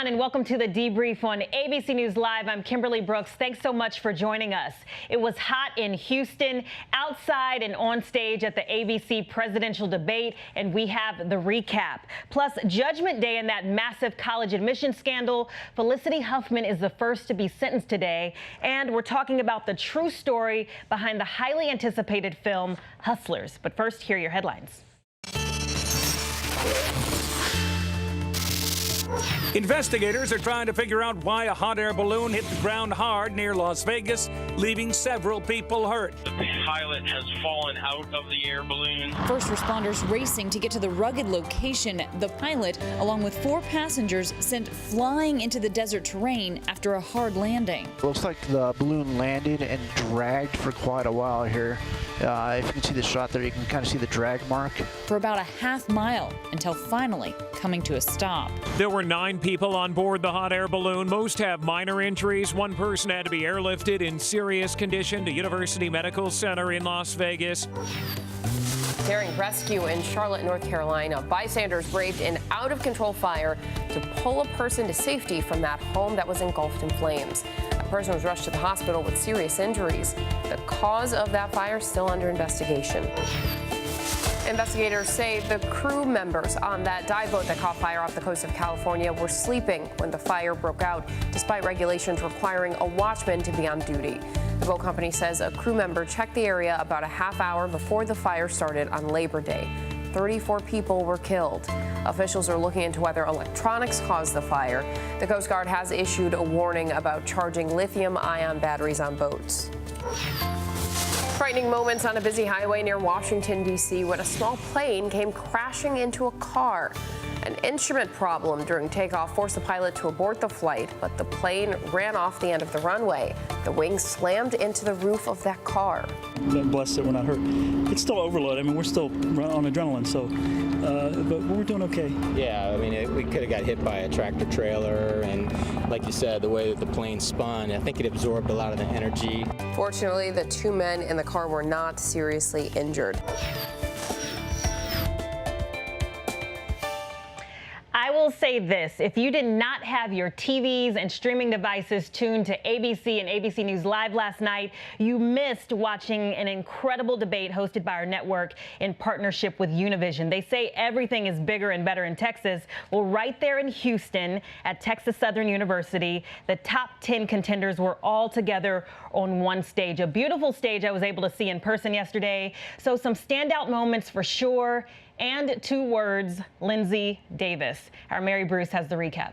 everyone, and welcome to the Debrief on ABC News Live. I'm Kimberly Brooks. Thanks so much for joining us. It was hot in Houston, outside and on stage at the ABC presidential debate, and we have the recap. Plus, Judgment Day in that massive college admission scandal. Felicity Huffman is the first to be sentenced today, and we're talking about the true story behind the highly anticipated film Hustlers. But first, here are your headlines. Investigators are trying to figure out why a hot air balloon hit the ground hard near Las Vegas, leaving several people hurt. The pilot has fallen out of the air balloon. First responders racing to get to the rugged location. The pilot, along with 4 passengers, sent flying into the desert terrain after a hard landing. Looks like the balloon landed and dragged for quite a while here. If you can see the shot there, you can kind of see the drag mark. For about a half mile until finally coming to a stop. There were 9 people on board the hot air balloon. Most have minor injuries. One person had to be airlifted in serious condition to University Medical Center in Las Vegas. During rescue in Charlotte, North Carolina, bystanders braved an out-of-control fire to pull a person to safety from that home that was engulfed in flames. A person was rushed to the hospital with serious injuries. The cause of that fire is still under investigation. Investigators say the crew members on that dive boat that caught fire off the coast of California were sleeping when the fire broke out, despite regulations requiring a watchman to be on duty. The boat company says a crew member checked the area about a half hour before the fire started on Labor Day. 34 people were killed. Officials are looking into whether electronics caused the fire. The Coast Guard has issued a warning about charging lithium-ion batteries on boats. Frightening moments on a busy highway near Washington, D.C. when a small plane came crashing into a car. An instrument problem during takeoff forced the pilot to abort the flight, but the plane ran off the end of the runway. The wing slammed into the roof of that car. Blessed that we're not hurt. It's still overload. I mean, we're still on adrenaline, so, but we're doing okay. Yeah, I mean, we could have got hit by a tractor trailer, and like you said, the way that the plane spun, I think it absorbed a lot of the energy. Fortunately, the 2 men in the car were not seriously injured. I will say this, if you did not have your TVs and streaming devices tuned to ABC and ABC News Live last night, you missed watching an incredible debate hosted by our network in partnership with Univision. They say everything is bigger and better in Texas. Well, right there in Houston at Texas Southern University, the top 10 contenders were all together on one stage. A beautiful stage I was able to see in person yesterday. So some standout moments for sure. And 2 words, Lindsay Davis. Our Mary Bruce has the recap.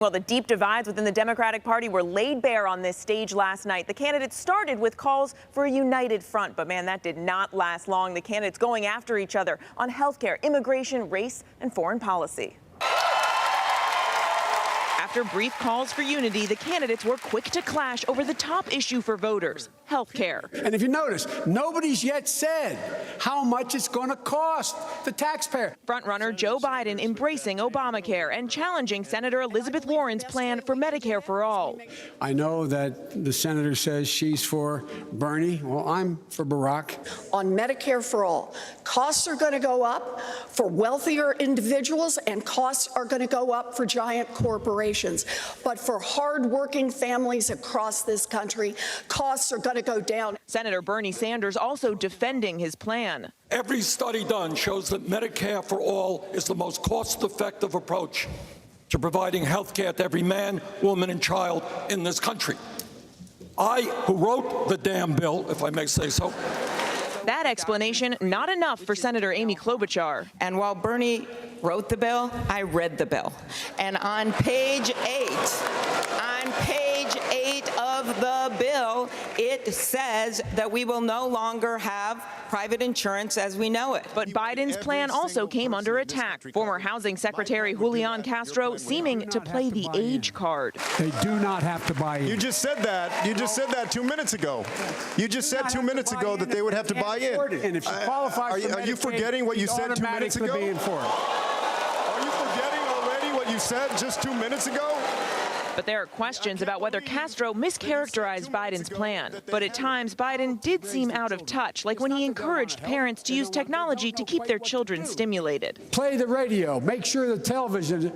Well, the deep divides within the Democratic Party were laid bare on this stage last night. The candidates started with calls for a united front, but man, that did not last long. The candidates going after each other on health care, immigration, race, and foreign policy. After brief calls for unity, the candidates were quick to clash over the top issue for voters, health care. And if you notice, nobody's yet said how much it's going to cost the taxpayer. Frontrunner Joe Biden embracing Obamacare and challenging Senator Elizabeth Warren's plan for Medicare for all. I know that the senator says she's for Bernie. Well, I'm for Barack. On Medicare for all, costs are going to go up for wealthier individuals and costs are going to go up for giant corporations. But for hardworking families across this country, costs are going to go down. Senator Bernie Sanders also defending his plan. Every study done shows that Medicare for all is the most cost-effective approach to providing health care to every man, woman, and child in this country. I, who wrote the damn bill, if I may say so. That explanation not enough for Senator Amy Klobuchar. And while Bernie wrote the bill, I read the bill. And on page 8 of the bill, it says that we will no longer have private insurance as we know it. But Biden's plan also came under attack. Former Housing Secretary Julian Castro seeming to play the age card. They do not have to buy in. You just said that. You just said that 2 minutes ago. You just said 2 minutes ago that they would have to buy in. And if you qualify for Medicaid, are you forgetting what you said 2 minutes ago? Are you forgetting already what you said just 2 minutes ago? But there are questions about whether Castro mischaracterized Biden's plan. But at times, Biden did seem out of touch, like when he encouraged parents to use technology to keep their children stimulated. Play the radio, make sure the television,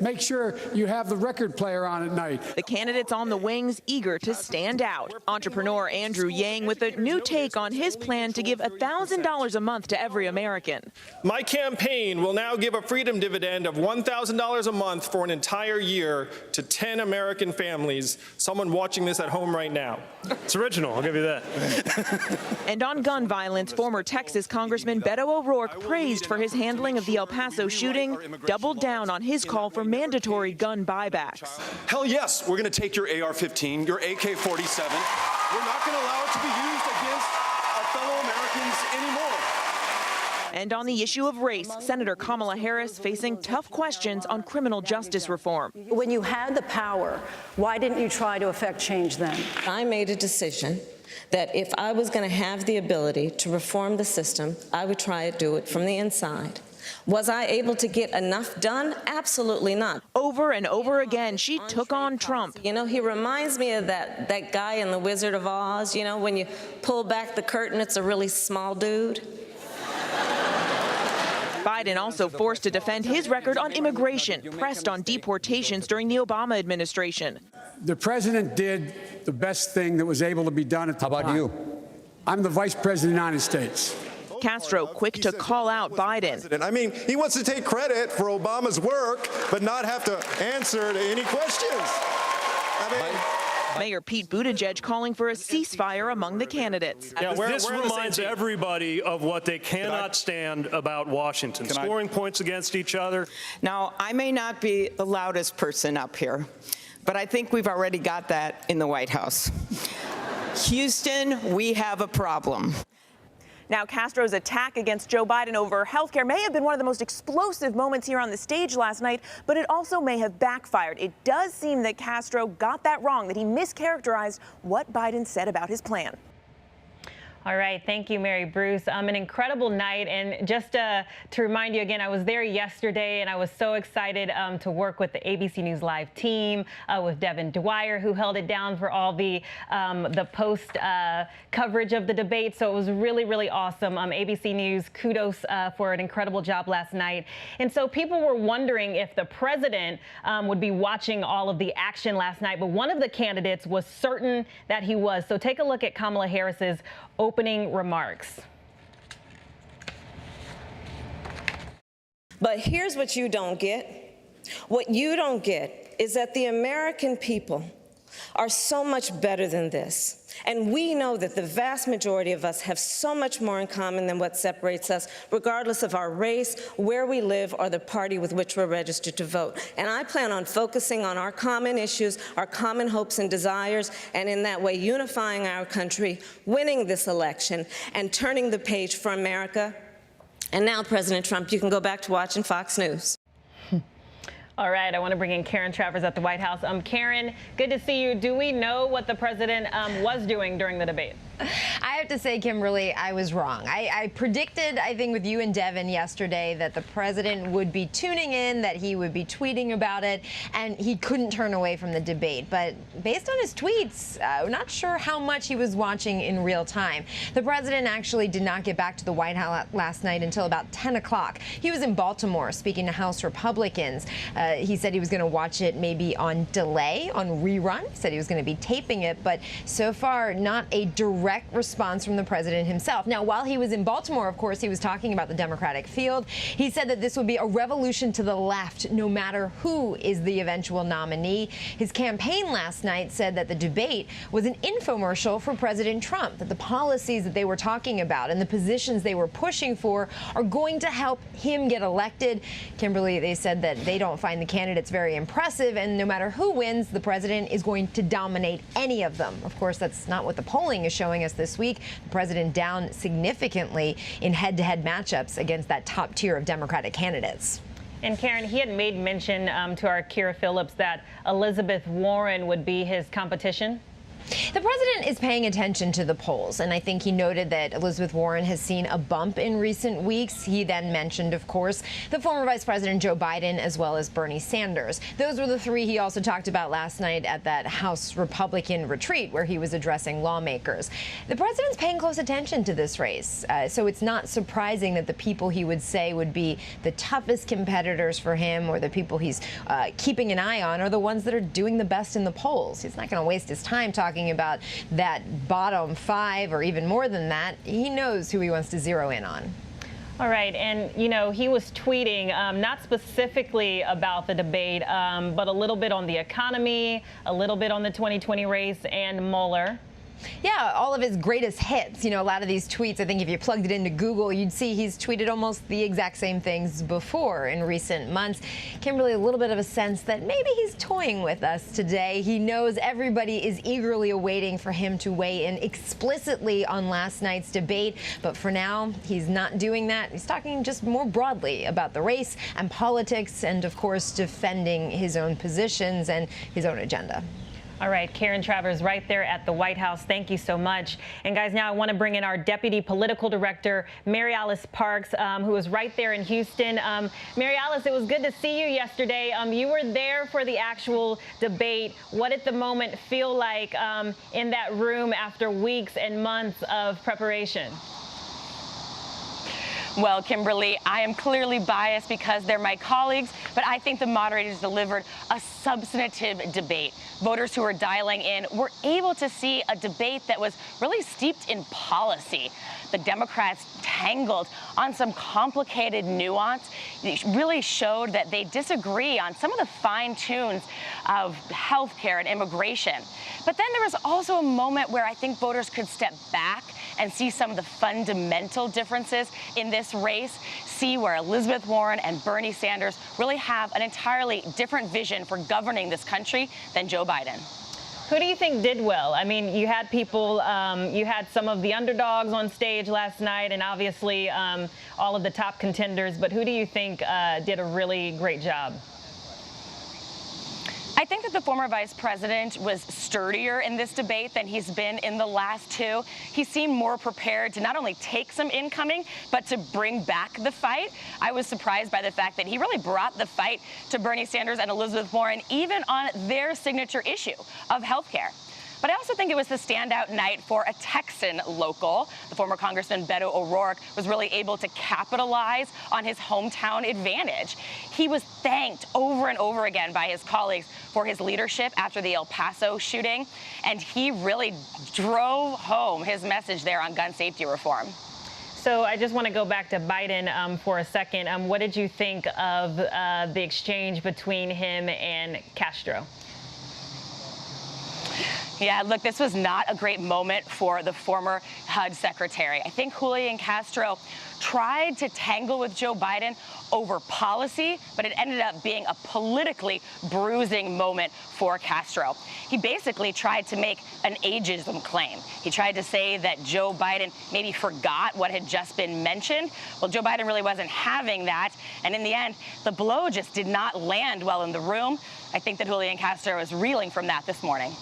make sure you have the record player on at night. The candidates on the wings eager to stand out. Entrepreneur Andrew Yang with a new take on his plan to give $1,000 a month to every American. My campaign will now give a freedom dividend of $1,000 a month for an entire year to 10 American families. Someone watching this at home right now. It's original, I'll give you that. And on gun violence, former Texas Congressman Beto O'Rourke praised for his handling of the El Paso shooting, doubled down on his call for mandatory gun buybacks. Hell yes, we're going to take your AR-15, your AK-47. We're not going to allow it to be used against our fellow Americans anymore. And on the issue of race, Senator Kamala Harris facing tough questions on criminal justice reform. When you had the power, why didn't you try to affect change then? I made a decision that if I was going to have the ability to reform the system, I would try to do it from the inside. Was I able to get enough done? Absolutely not. Over and over again, she took on Trump. You know, he reminds me of that guy in The Wizard of Oz. You know, when you pull back the curtain, it's a really small dude. Biden also forced to defend his record on immigration, pressed on deportations during the Obama administration. The president did the best thing that was able to be done at the time. How about you? I'm the vice president of the United States. Castro quick to call out Biden. I mean, he wants to take credit for Obama's work, but not have to answer to any questions. Mayor Pete Buttigieg calling for a ceasefire among the candidates. Yeah, this reminds everybody of what they cannot stand about Washington, scoring points against each other. Now, I may not be the loudest person up here, but I think we've already got that in the White House. Houston, we have a problem. Now, Castro's attack against Joe Biden over health care may have been one of the most explosive moments here on the stage last night, but it also may have backfired. It does seem that Castro got that wrong, that he mischaracterized what Biden said about his plan. All right. Thank you, Mary Bruce. An incredible night. And just to remind you again, I was there yesterday and I was so excited to work with the ABC News Live team, with Devin Dwyer, who held it down for all the post coverage of the debate. So it was really, really awesome. ABC News, kudos for an incredible job last night. And so people were wondering if the president would be watching all of the action last night. But one of the candidates was certain that he was. So take a look at Kamala Harris's opening remarks. But here's what you don't get. What you don't get is that the American people are so much better than this. And we know that the vast majority of us have so much more in common than what separates us, regardless of our race, where we live, or the party with which we're registered to vote. And I plan on focusing on our common issues, our common hopes and desires, and in that way unifying our country, winning this election, and turning the page for America. And now, President Trump, you can go back to watching Fox News. All right, I want to bring in Karen Travers at the White House. Karen, good to see you. Do we know what the president was doing during the debate? I have to say, Kimberly, I was wrong. I predicted, I think, with you and Devin yesterday that the president would be tuning in, that he would be tweeting about it, and he couldn't turn away from the debate. But based on his tweets, I'm not sure how much he was watching in real time. The president actually did not get back to the White House last night until about 10 o'clock. He was in Baltimore speaking to House Republicans. He said he was going to watch it maybe on delay, on rerun. He said he was going to be taping it, but so far, not a direct response from the president himself. Now, while he was in Baltimore, of course, he was talking about the Democratic field. He said that this would be a revolution to the left, no matter who is the eventual nominee. His campaign last night said that the debate was an infomercial for President Trump, that the policies that they were talking about and the positions they were pushing for are going to help him get elected. Kimberly, they said that they don't find the candidates very impressive, and no matter who wins, the president is going to dominate any of them. Of course, that's not what the polling is showing us this week. The president down significantly in head-to-head matchups against that top tier of Democratic candidates. And Karen, he had made mention to our Kira Phillips that Elizabeth Warren would be his competition. The president is paying attention to the polls, and I think he noted that Elizabeth Warren has seen a bump in recent weeks. He then mentioned, of course, the former Vice President Joe Biden as well as Bernie Sanders. Those were the three he also talked about last night at that House Republican retreat where he was addressing lawmakers. The president's paying close attention to this race, so it's not surprising that the people he would say would be the toughest competitors for him or the people he's keeping an eye on are the ones that are doing the best in the polls. He's not going to waste his time talking about that bottom 5 or even more than that. He knows who he wants to zero in on. All right, and you know, he was tweeting not specifically about the debate, but a little bit on the economy, a little bit on the 2020 race and Mueller. Yeah, all of his greatest hits. You know, a lot of these tweets, I think if you plugged it into Google, you'd see he's tweeted almost the exact same things before in recent months. Kimberly, a little bit of a sense that maybe he's toying with us today. He knows everybody is eagerly awaiting for him to weigh in explicitly on last night's debate. But for now, he's not doing that. He's talking just more broadly about the race and politics and, of course, defending his own positions and his own agenda. All right, Karen Travers right there at the White House. Thank you so much. And guys, now I want to bring in our Deputy Political Director, Mary Alice Parks, who is right there in Houston. Mary Alice, it was good to see you yesterday. You were there for the actual debate. What did the moment feel like in that room after weeks and months of preparation? Well, Kimberly, I am clearly biased because they're my colleagues, but I think the moderators delivered a substantive debate. Voters who were dialing in were able to see a debate that was really steeped in policy. The Democrats tangled on some complicated nuance. It really showed that they disagree on some of the fine tunes of health care and immigration. But then there was also a moment where I think voters could step back and see some of the fundamental differences in this race, see where Elizabeth Warren and Bernie Sanders really have an entirely different vision for governing this country than Joe Biden. Who do you think did well? I mean, you had people, you had some of the underdogs on stage last night and obviously all of the top contenders, but who do you think did a really great job? I think that the former vice president was sturdier in this debate than he's been in the last two. He seemed more prepared to not only take some incoming, but to bring back the fight. I was surprised by the fact that he really brought the fight to Bernie Sanders and Elizabeth Warren, even on their signature issue of health care. But I also think it was the standout night for a Texan local. The former Congressman Beto O'Rourke was really able to capitalize on his hometown advantage. He was thanked over and over again by his colleagues for his leadership after the El Paso shooting, and he really drove home his message there on gun safety reform. So I just want to go back to Biden for a second. What did you think of the exchange between him and Castro? Yeah, look, this was not a great moment for the former HUD secretary. I think Julian Castro tried to tangle with Joe Biden over policy, but it ended up being a politically bruising moment for Castro. He basically tried to make an ageism claim. He tried to say that Joe Biden maybe forgot what had just been mentioned. Well, Joe Biden really wasn't having that. And in the end, the blow just did not land well in the room. I think that Julian Castro is reeling from that this morning.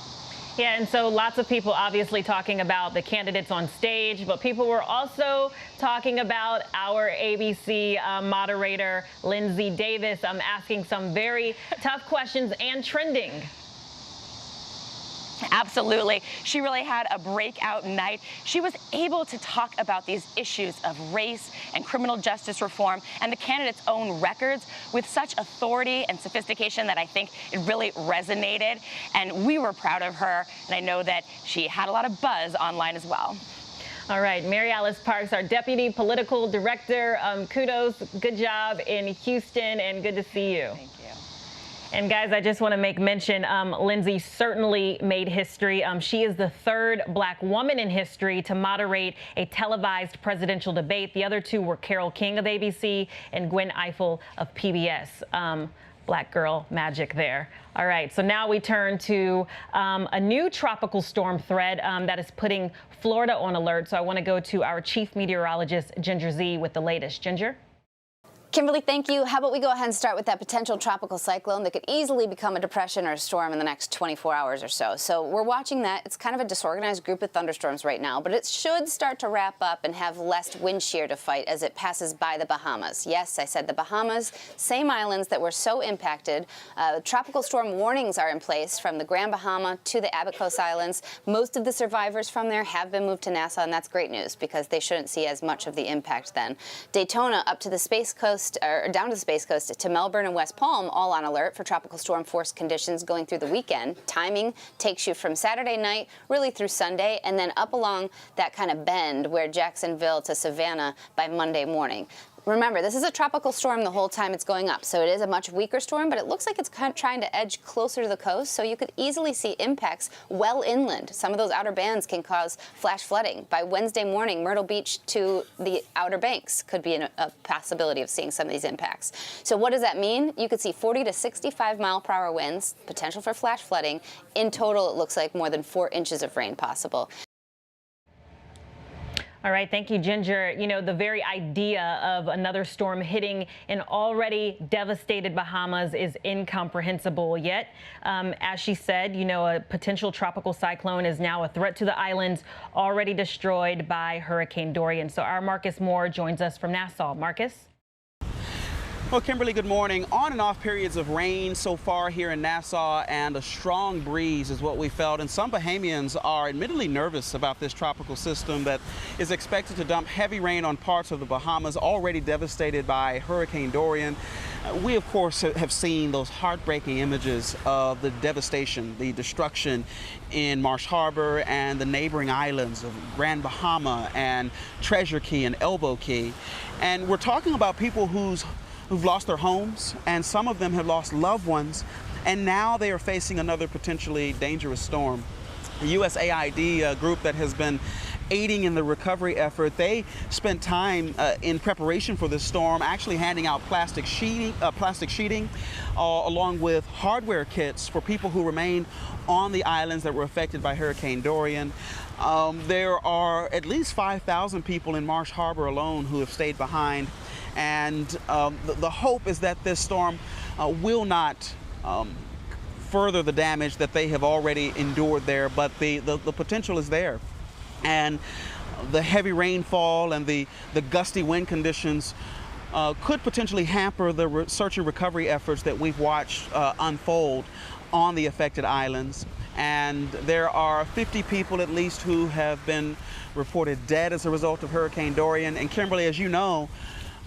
Yeah, and so lots of people obviously talking about the candidates on stage, but people were also talking about our ABC moderator, Lindsay Davis, asking some very tough questions and trending. Absolutely. She really had a breakout night. She was able to talk about these issues of race and criminal justice reform and the candidates' own records with such authority and sophistication that I think it really resonated. And we were proud of her. And I know that she had a lot of buzz online as well. All right, Mary Alice Parks, our Deputy Political Director. Kudos. Good job in Houston and good to see you. Thank you. And guys, I just want to make mention, Lindsay certainly made history. She is the third Black woman in history to moderate a televised presidential debate. The other two were Carole King of ABC and Gwen Ifill of PBS. Black girl magic there. All right, so now we turn to a new tropical storm threat that is putting Florida on alert. So I want to go to our chief meteorologist, Ginger Z, with the latest. Ginger? Kimberly, thank you. How about we go ahead and start with that potential tropical cyclone that could easily become a depression or a storm in the next 24 hours or so. So we're watching that. It's kind of a disorganized group of thunderstorms right now, but it should start to wrap up and have less wind shear to fight as it passes by the Bahamas. Yes, I said the Bahamas, same islands that were so impacted. Tropical storm warnings are in place from the Grand Bahama to the Abacos Islands. Most of the survivors from there have been moved to Nassau, and that's great news because they shouldn't see as much of the impact then. Daytona up to the Space Coast, or down to the Space Coast to Melbourne and West Palm, all on alert for tropical storm force conditions going through the weekend. Timing takes you from Saturday night really through Sunday and then up along that kind of bend where Jacksonville to Savannah by Monday morning. Remember, this is a tropical storm the whole time it's going up, so it is a much weaker storm, but it looks like it's kind of trying to edge closer to the coast, so you could easily see impacts well inland. Some of those outer bands can cause flash flooding. By Wednesday morning, Myrtle Beach to the Outer Banks could be a possibility of seeing some of these impacts. So what does that mean? You could see 40 to 65 mile-per-hour winds, potential for flash flooding. In total, it looks like more than 4 inches of rain possible. All right, thank you, Ginger. You know, the very idea of another storm hitting an already devastated Bahamas is incomprehensible. Yet, as she said, you know, a potential tropical cyclone is now a threat to the islands already destroyed by Hurricane Dorian. So our Marcus Moore joins us from Nassau. Marcus? Well, Kimberly, good morning. On and off periods of rain so far here in Nassau, and a strong breeze is what we felt. And some Bahamians are admittedly nervous about this tropical system that is expected to dump heavy rain on parts of the Bahamas already devastated by Hurricane Dorian. We, of course, have seen those heartbreaking images of the devastation, the destruction in Marsh Harbor and the neighboring islands of Grand Bahama and Treasure Key and Elbow Key. And we're talking about people who've lost their homes, and some of them have lost loved ones, and now they are facing another potentially dangerous storm. The USAID, a group that has been aiding in the recovery effort, they spent time in preparation for this storm actually handing out plastic sheeting along with hardware kits for people who remained on the islands that were affected by Hurricane Dorian. There are at least 5,000 people in Marsh Harbor alone who have stayed behind. And the hope is that this storm will not further the damage that they have already endured there, but the potential is there. And the heavy rainfall and the gusty wind conditions could potentially hamper the search and recovery efforts that we've watched unfold on the affected islands. And there are 50 people at least who have been reported dead as a result of Hurricane Dorian. And Kimberly, as you know,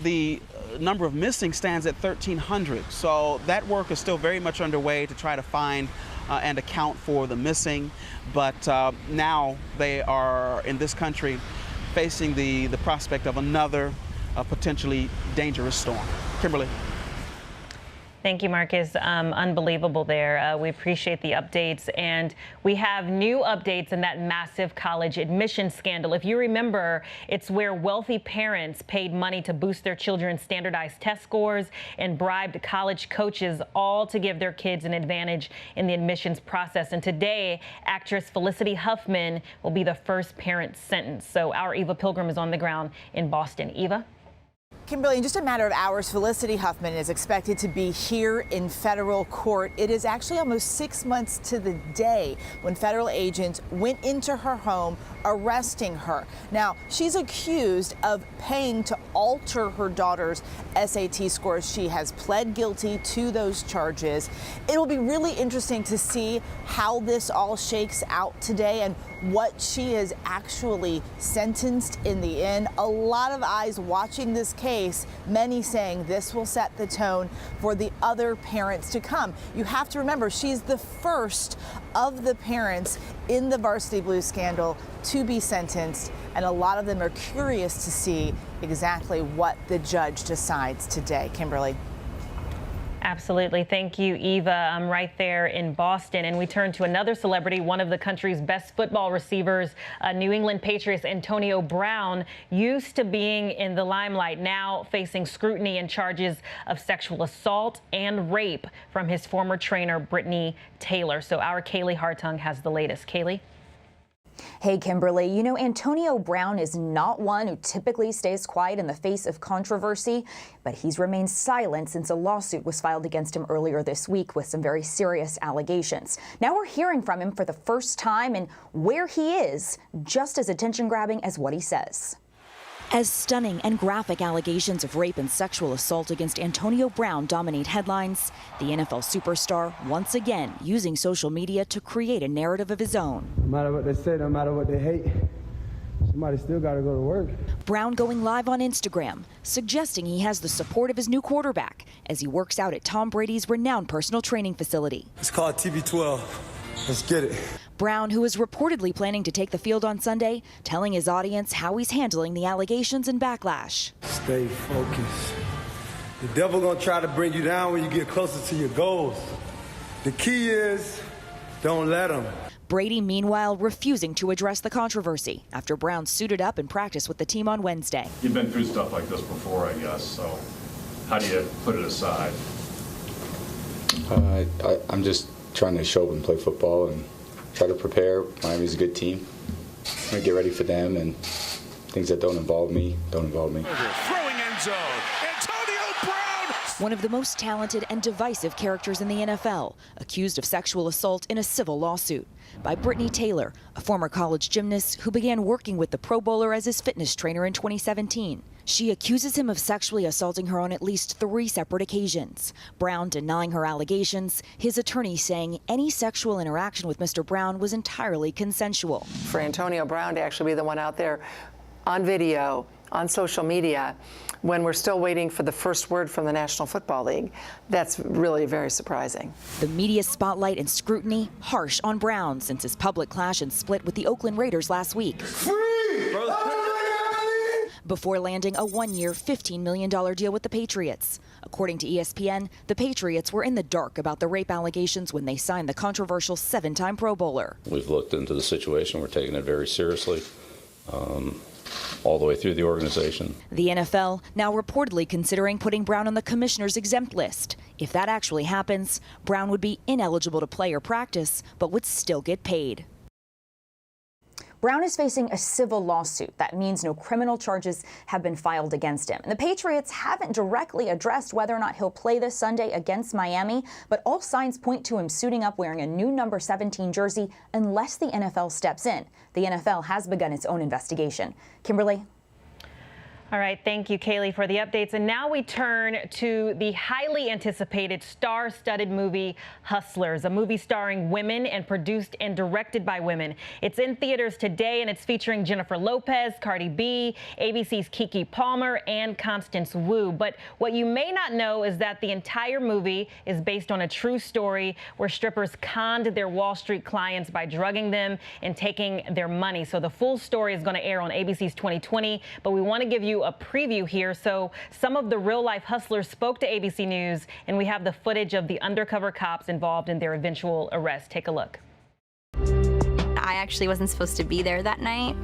the number of missing stands at 1,300. So that work is still very much underway to try to find and account for the missing. But now they are in this country facing the prospect of another potentially dangerous storm. Kimberly. Thank you, Marcus. Unbelievable there. We appreciate the updates. And we have new updates in that massive college admission scandal. If you remember, it's where wealthy parents paid money to boost their children's standardized test scores and bribed college coaches, all to give their kids an advantage in the admissions process. And today, actress Felicity Huffman will be the first parent sentenced. So our Eva Pilgrim is on the ground in Boston. Eva? Kimberly, in just a matter of hours, Felicity Huffman is expected to be here in federal court. It is actually almost 6 months to the day when federal agents went into her home, arresting her. Now, she's accused of paying to alter her daughter's SAT scores. She has pled guilty to those charges. It will be really interesting to see how this all shakes out today and what she is actually sentenced in the end. A lot of eyes watching this case, many saying this will set the tone for the other parents to come. You have to remember, she's the first of the parents in the Varsity Blues scandal to be sentenced, and a lot of them are curious to see exactly what the judge decides today. Kimberly. Absolutely. Thank you, Eva. I'm right there in Boston. And we turn to another celebrity, one of the country's best football receivers, New England Patriots Antonio Brown, used to being in the limelight, now facing scrutiny and charges of sexual assault and rape from his former trainer, Brittany Taylor. So our Kaylee Hartung has the latest. Kaylee? Hey, Kimberly. You know, Antonio Brown is not one who typically stays quiet in the face of controversy, but he's remained silent since a lawsuit was filed against him earlier this week with some very serious allegations. Now we're hearing from him for the first time, and where he is just as attention-grabbing as what he says. As stunning and graphic allegations of rape and sexual assault against Antonio Brown dominate headlines, the NFL superstar once again using social media to create a narrative of his own. No matter what they say, no matter what they hate, somebody still got to go to work. Brown going live on Instagram, suggesting he has the support of his new quarterback as he works out at Tom Brady's renowned personal training facility. It's called TB12. Let's get it. Brown, who is reportedly planning to take the field on Sunday, telling his audience how he's handling the allegations and backlash. Stay focused. The devil gonna try to bring you down when you get closer to your goals. The key is, don't let him. Brady, meanwhile, refusing to address the controversy after Brown suited up and practiced with the team on Wednesday. You've been through stuff like this before, I guess, so how do you put it aside? I'm just trying to show up and play football and try to prepare. Miami's a good team. I'm going to get ready for them, and things that don't involve me, don't involve me. Throwing end zone. Antonio Brown! One of the most talented and divisive characters in the NFL, accused of sexual assault in a civil lawsuit by Brittany Taylor, a former college gymnast who began working with the Pro Bowler as his fitness trainer in 2017. She accuses him of sexually assaulting her on at least 3 separate occasions. Brown denying her allegations, his attorney saying any sexual interaction with Mr. Brown was entirely consensual. For Antonio Brown to actually be the one out there on video, on social media, when we're still waiting for the first word from the National Football League, that's really very surprising. The media spotlight and scrutiny harsh on Brown since his public clash and split with the Oakland Raiders last week. Before landing a 1-year, $15 million deal with the Patriots. According to ESPN, the Patriots were in the dark about the rape allegations when they signed the controversial 7-time Pro Bowler. We've looked into the situation. We're taking it very seriously, all the way through the organization. The NFL now reportedly considering putting Brown on the commissioner's exempt list. If that actually happens, Brown would be ineligible to play or practice, but would still get paid. Brown is facing a civil lawsuit. That means no criminal charges have been filed against him. And the Patriots haven't directly addressed whether or not he'll play this Sunday against Miami, but all signs point to him suiting up wearing a new number 17 jersey unless the NFL steps in. The NFL has begun its own investigation. Kimberly? All right, thank you, Kaylee, for the updates. And now we turn to the highly anticipated star-studded movie Hustlers, a movie starring women and produced and directed by women. It's in theaters today, and it's featuring Jennifer Lopez, Cardi B, ABC's Keke Palmer, and Constance Wu. But what you may not know is that the entire movie is based on a true story where strippers conned their Wall Street clients by drugging them and taking their money. So the full story is going to air on ABC's 2020, but we want to give you a preview here. So some of the real-life hustlers spoke to ABC News, and we have the footage of the undercover cops involved in their eventual arrest. Take a look. I actually wasn't supposed to be there that night.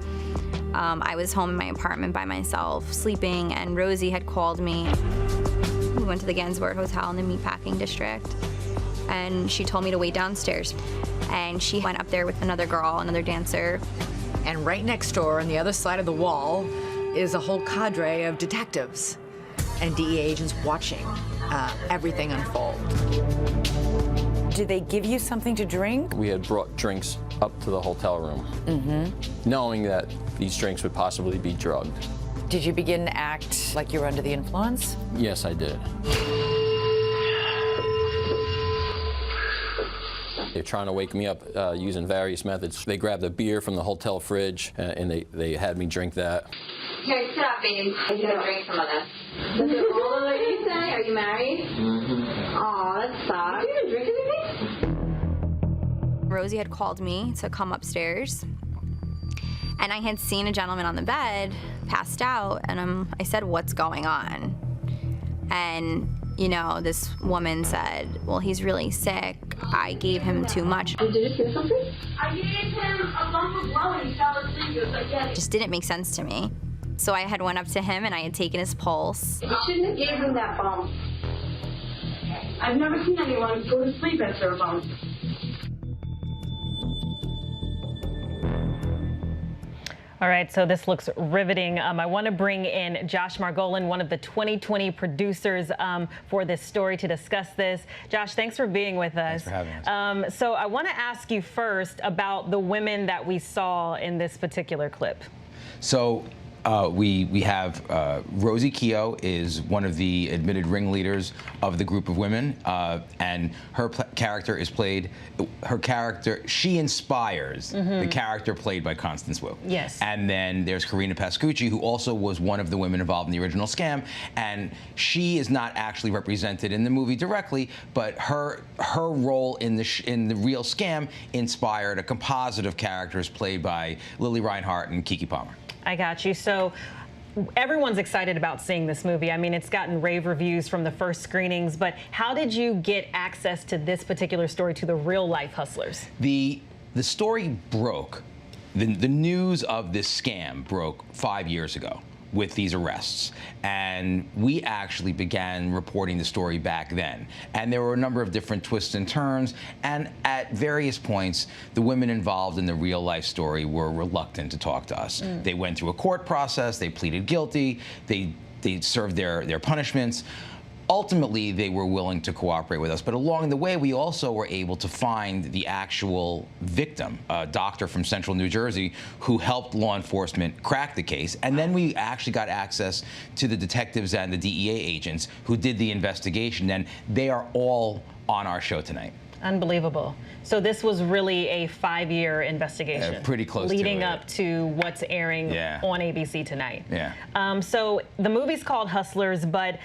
I was home in my apartment by myself, sleeping, and Rosie had called me. We went to the Gansevoort Hotel in the Meatpacking District, and she told me to wait downstairs. And she went up there with another girl, another dancer. And right next door, on the other side of the wall, is a whole cadre of detectives and DEA agents watching everything unfold. Did they give you something to drink? We had brought drinks up to the hotel room, knowing that these drinks would possibly be drugged. Did you begin to act like you were under the influence? Yes, I did. They're trying to wake me up using various methods. They grabbed a beer from the hotel fridge and they had me drink that. Here, sit up, babe. I get a drink from us. Does it all the way you say? Are you married? Aw, that sucks. You didn't drink anything? Rosie had called me to come upstairs, and I had seen a gentleman on the bed, passed out, and I said, what's going on? And, you know, this woman said, well, he's really sick. I gave him too much. Did you hear something? I gave him a lump of blow and he fell asleep. He was like, yes. It just didn't make sense to me. So I had went up to him and I had taken his pulse. You shouldn't have gave him that bump. I've never seen anyone go to sleep after a bump. All right, so this looks riveting. I want to bring in Josh Margolin, one of the 2020 producers for this story, to discuss this. Josh, thanks for being with us. Thanks for having us. So I want to ask you first about the women that we saw in this particular clip. So we have Rosie Keough is one of the admitted ringleaders of the group of women, and her character is played. She inspires the character played by Constance Wu. Yes. And then there's Karina Pascucci, who also was one of the women involved in the original scam, and she is not actually represented in the movie directly, but her role in the real scam inspired a composite of characters played by Lily Reinhart and Keke Palmer. I got you. So everyone's excited about seeing this movie. I mean, it's gotten rave reviews from the first screenings, but how did you get access to this particular story, to the real life hustlers? The story broke, the news of this scam broke 5 years ago with these arrests, and we actually began reporting the story back then. And there were a number of different twists and turns, and at various points, the women involved in the real life story were reluctant to talk to us. They went through a court process, they pleaded guilty, they served their punishments. Ultimately, they were willing to cooperate with us, but along the way, we also were able to find the actual victim, a doctor from Central New Jersey, who helped law enforcement crack the case. And then we actually got access to the detectives and the DEA agents who did the investigation, and they are all on our show tonight. Unbelievable. So this was really a 5-year investigation. Pretty close to leading it. up to what's airing on ABC tonight. Yeah. So the movie's called Hustlers, but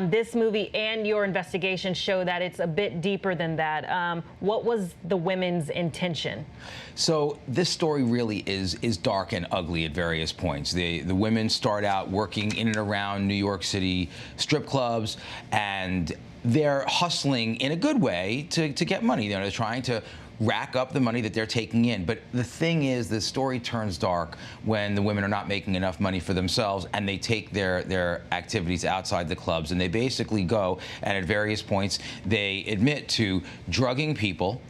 this movie and your investigation show that it's a bit deeper than that. What was the women's intention? So this story really is dark and ugly at various points. The women start out working in and around New York City strip clubs, and they're hustling in a good way to get money. They're trying to rack up the money that they're taking in. But the thing is, the story turns dark when the women are not making enough money for themselves, and they take their activities outside the clubs, and they basically go, and at various points, they admit to drugging people,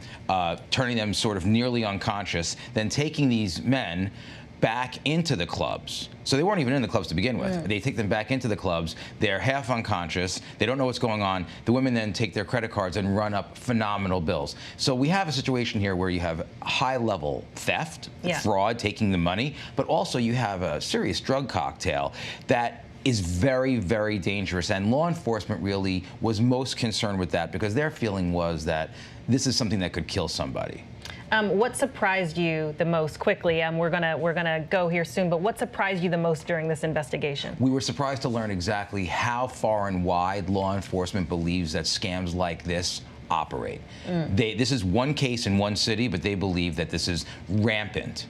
turning them sort of nearly unconscious, then taking these men back into the clubs. So they weren't even in the clubs to begin with. They take them back into the clubs. They're half unconscious. They don't know what's going on. The women then take their credit cards and run up phenomenal bills. So we have a situation here where you have high-level theft, fraud, taking the money, but also you have a serious drug cocktail that is very, very dangerous. And law enforcement really was most concerned with that, because their feeling was that this is something that could kill somebody. What surprised you the most? Quickly, we're gonna go here soon, but what surprised you the most during this investigation? We were surprised to learn exactly how far and wide law enforcement believes that scams like this operate. This is one case in one city, but they believe that this is rampant.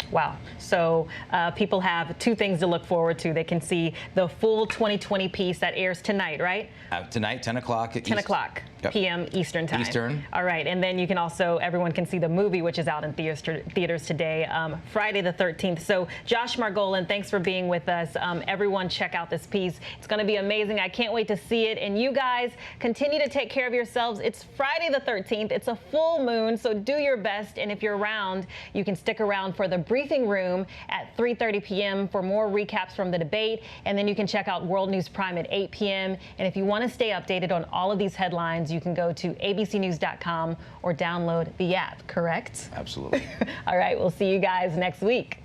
Wow. So people have 2 things to look forward to. They can see the full 2020 piece that airs tonight, right? Tonight, 10 o'clock. 10 o'clock p.m. Eastern time. Eastern. All right. And then you can also, everyone can see the movie, which is out in theaters today, Friday the 13th. So Josh Margolin, thanks for being with us. Everyone check out this piece. It's going to be amazing. I can't wait to see it. And you guys continue to take care of yourselves. It's Friday the 13th. It's a full moon, so do your best. And if you're around, you can stick around for the briefing room at 3:30 p.m. for more recaps from the debate. And then you can check out World News Prime at 8 p.m. And if you want to stay updated on all of these headlines, you can go to abcnews.com or download the app, correct? Absolutely. All right, we'll see you guys next week.